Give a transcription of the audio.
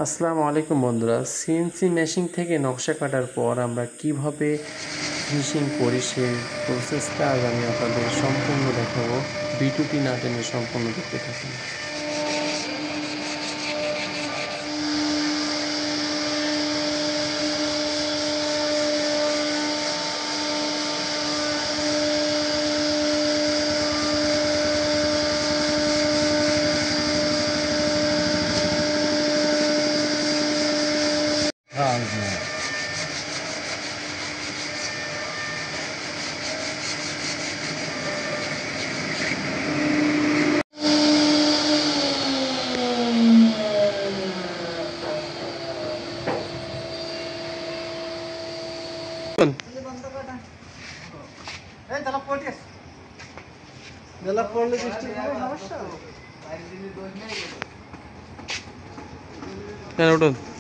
আসসালামু আলাইকুম বন্ধুরা, সিএনসি মেশিন থেকে নকশা কাটার পর আমরা কিভাবে ফিনিশিং করি সেই প্রসেসটা আজ আমি আপনাদের সম্পূর্ণ দেখাবো। ভিডিওটি না টেনে সম্পূর্ণ দেখতে থাকুন। উঠুন।